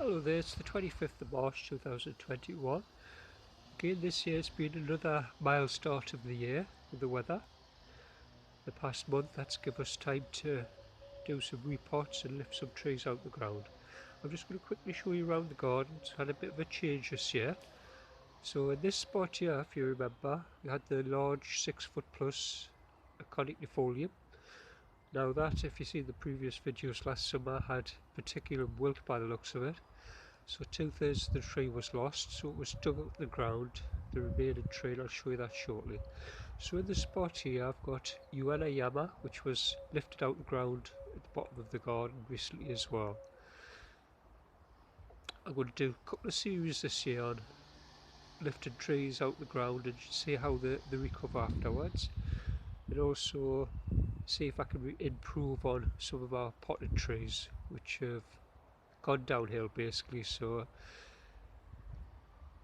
Hello there, it's the 25th of March 2021. Again, this year's been another mild start of the year with the weather. The past month that's given us time to do some repots and lift some trees out the ground. I'm just going to quickly show you around the garden. It's had a bit of a change this year. So in this spot here, if you remember, we had the large 6 foot plus Conifolium. Now that, if you see the previous videos last summer, had particular wilt by the looks of it. So 2/3 of the tree was lost, so it was dug out the ground, the remaining tree, and I'll show you that shortly. So in this spot here I've got Yama, which was lifted out the ground at the bottom of the garden recently as well. I'm going to do a couple of series this year on lifting trees out the ground and see how they recover afterwards, and also see if I can improve on some of our potted trees which have gone downhill basically, so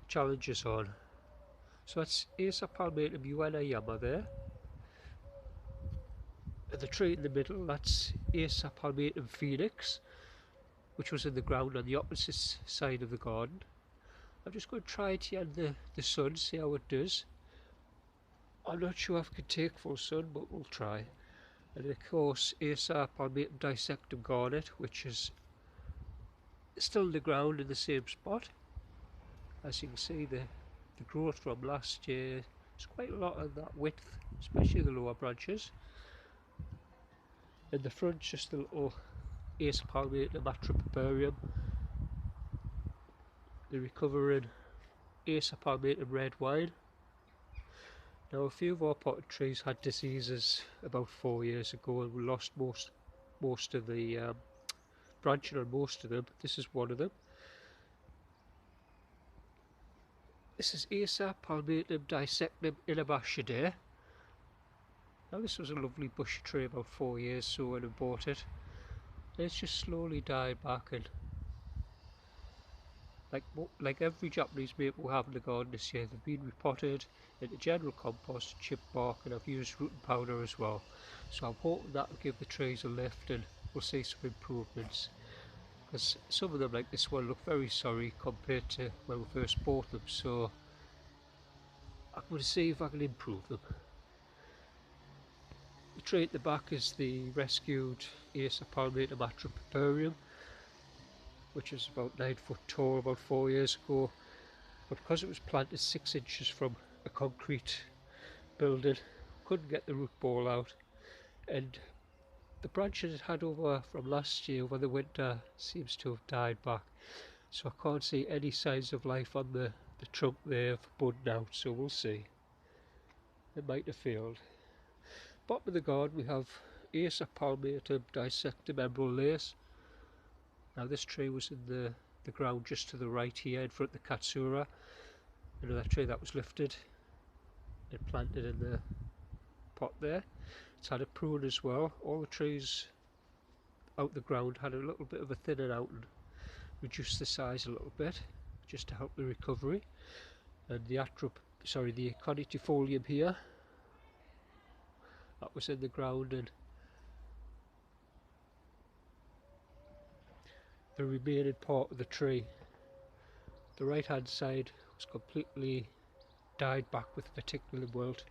challenges on. So that's Acer palmatum Yama there, and the tree in the middle, that's Acer palmatum Phoenix, which was in the ground on the opposite side of the garden. I'm just going to try it here in the sun, see how it does. I'm not sure if I can take full sun, but we'll try. And of course Acer palmatum dissectum garnet, which is still in the ground in the same spot. As you can see, the growth from last year is quite a lot of that width, especially the lower branches. In the front, just a little Acer palmatum atropurpureum, the recovering Acer palmatum red wine. Now a few of our potted trees had diseases about 4 years ago, and we lost most of the branching on most of them. This is one of them. This is Acer palmatum dissectum inabashidae. Now this was a lovely bushy tree about 4 years so when I bought it. And it's just slowly died back, and like every Japanese maple we have in the garden this year, they've been repotted into general compost, chip bark, and I've used rooting powder as well. So I'm hoping that will give the trees a lift and we'll see some improvements. Because some of them, like this one, look very sorry compared to when we first bought them, so I'm going to see if I can improve them. The tree at the back is the rescued Acer palmatum atropurpureum, which is about 9 foot tall about 4 years ago, but because it was planted 6 inches from a concrete building, couldn't get the root ball out, and the branches it had over from last year over the winter seems to have died back, so I can't see any signs of life on the trunk there of budding out, so we'll see. It might have failed. Bottom of the garden we have Acer palmatum dissectum emerald lace. Now this tree was in the ground just to the right here in front of the Katsura. Another tree that was lifted and planted in the pot there. It's had a prune as well. All the trees out the ground had a little bit of a thinning out and reduced the size a little bit just to help the recovery. And the Conifolium here, that was in the ground, and the remaining part of the tree, the right hand side, was completely died back with particular wilt.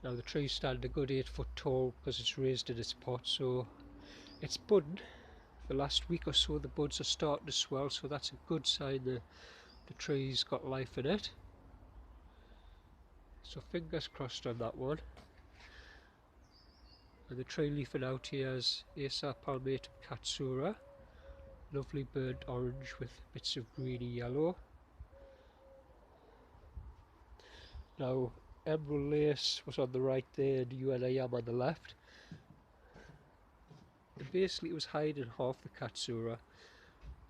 Now the tree's standing a good 8 foot tall because it's raised in its pot, so it's budding. The last week or so the buds are starting to swell, so that's a good sign that the tree's got life in it. So fingers crossed on that one. And the tree leafing out here is Acer palmatum katsura, lovely burnt orange with bits of greeny yellow. Now emerald lace was on the right there and Yama on the left. And basically it was hiding half the katsura,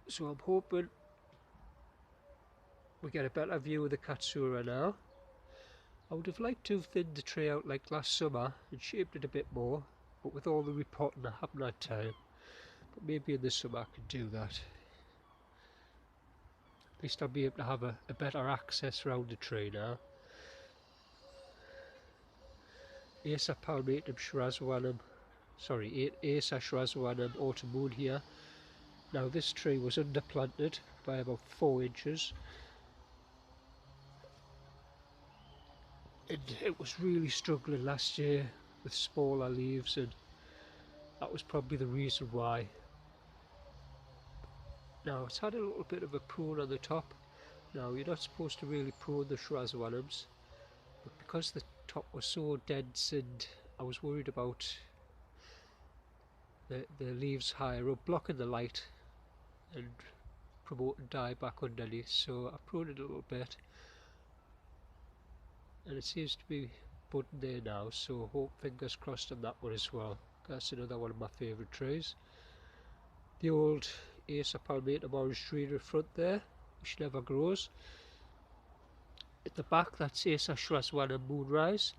so I'm hoping we get a better view of the katsura now. I would have liked to have thinned the tree out like last summer and shaped it a bit more, but with all the repotting I haven't had time. But maybe in the summer I can do that. At least I'll be able to have a better access around the tree now. Acer palmatum shirazuanum sorry, Acer autumn moon here. Now this tree was underplanted by about 4 inches, and it was really struggling last year with smaller leaves, and that was probably the reason why. Now it's had a little bit of a prune on the top. Now you're not supposed to really prune the Shirazawanums, but because the top was so dense and I was worried about the leaves higher up blocking the light and promoting dieback underneath, so I pruned it a little bit, and it seems to be budding there now, so hope fingers crossed on that one as well. That's another one of my favourite trees. The old Acer palmatum orange tree in the front there, which never grows. At the back, that's Acer Shrazwana Moonrise.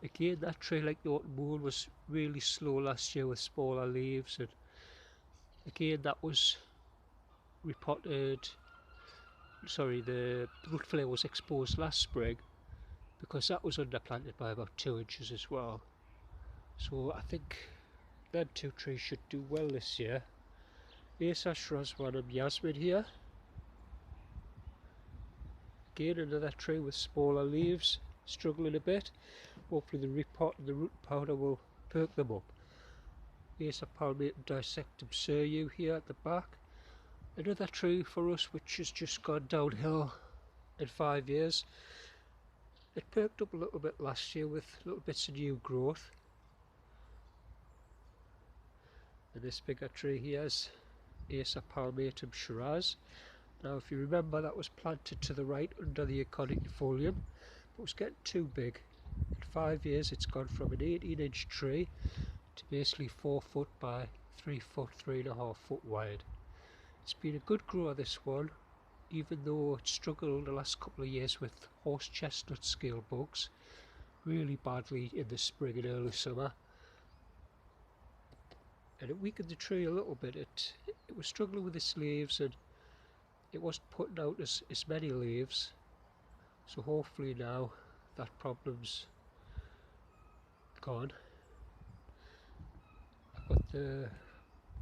Again, that tree, like the autumn moon, was really slow last year with smaller leaves, and again that was repotted. Sorry, the root flare was exposed last spring because that was underplanted by about 2 inches as well. So I think them two trees should do well this year. Acer Shrazwana Yasmin here. Again, another tree with smaller leaves, struggling a bit. Hopefully the repot and the root powder will perk them up. Acer palmatum dissectum Suryu here at the back. Another tree for us which has just gone downhill in 5 years. It perked up a little bit last year with little bits of new growth. And this bigger tree here is Acer palmatum Shiraz. Now if you remember, that was planted to the right under the Aconitufolium, but it was getting too big. In 5 years it's gone from an 18-inch tree to basically 4 foot by 3 foot, 3.5 foot wide. It's been a good grower, this one, even though it struggled the last couple of years with horse chestnut scale bugs really badly in the spring and early summer. And it weakened the tree a little bit. It was struggling with its leaves, and it wasn't putting out as many leaves. So hopefully now that problem's gone. I've got the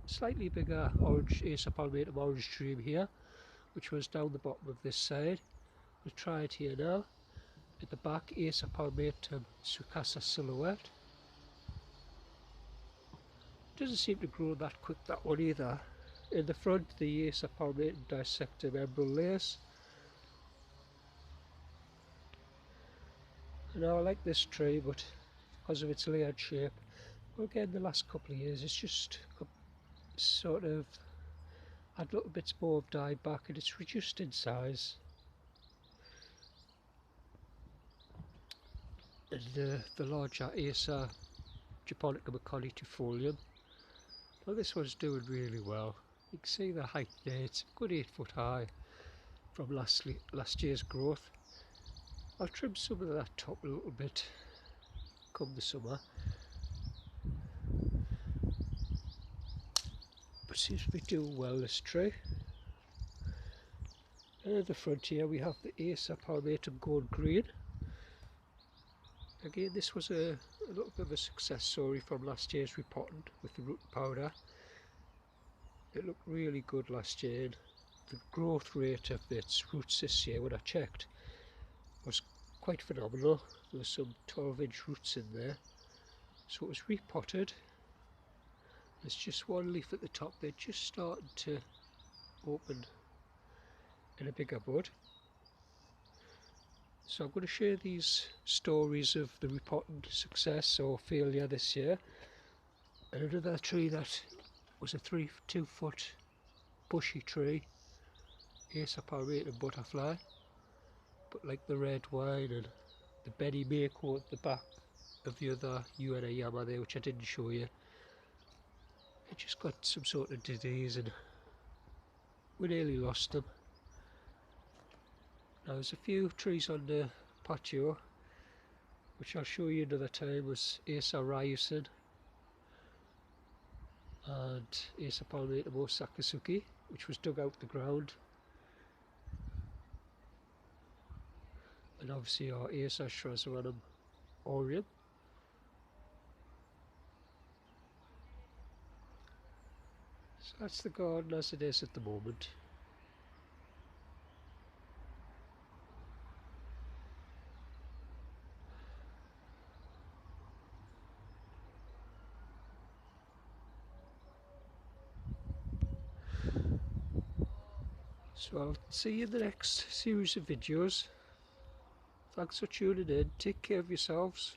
slightly bigger orange Acer palmatum orange tree here, which was down the bottom of this side. We'll try it here now. At the back, Acer palmatum sucasa silhouette. Doesn't seem to grow that quick, that one either. In the front, the Acer palmatum dissectum emerald lace. Now I like this tree, but because of its layered shape, well, again the last couple of years it's just sort of had little bits more of dieback, and it's reduced in size. And the larger Acer Japonica Aconitufolium. Well, this one's doing really well. You can see the height there, it's a good 8 foot high from last year's growth. I'll trim some of that top a little bit come the summer. But seems to be doing well, this tree. And at the front here we have the Acer palmatum gold green. Again, this was a little bit of a success story from last year's repotting with the root powder. It looked really good last year, and the growth rate of its roots this year, when I checked, was quite phenomenal. There was some 12-inch roots in there. So it was repotted. There's just one leaf at the top. They're just starting to open in a bigger bud. So I'm going to share these stories of the repotting success or failure this year. And another tree that was a 2 foot bushy tree, Acer palmatum butterfly, but like the red wine and the Benny Mako at the back of the other Uenayama there, which I didn't show you, it just got some sort of disease and we nearly lost them. Now there's a few trees on the patio which I'll show you another time, was Acer Ryusin and Acer palmatum Osakasuki, which was dug out the ground, and obviously our Acer Shrazwanum Orium. So that's the garden as it is at the moment. So I'll see you in the next series of videos. Thanks for tuning in. Take care of yourselves.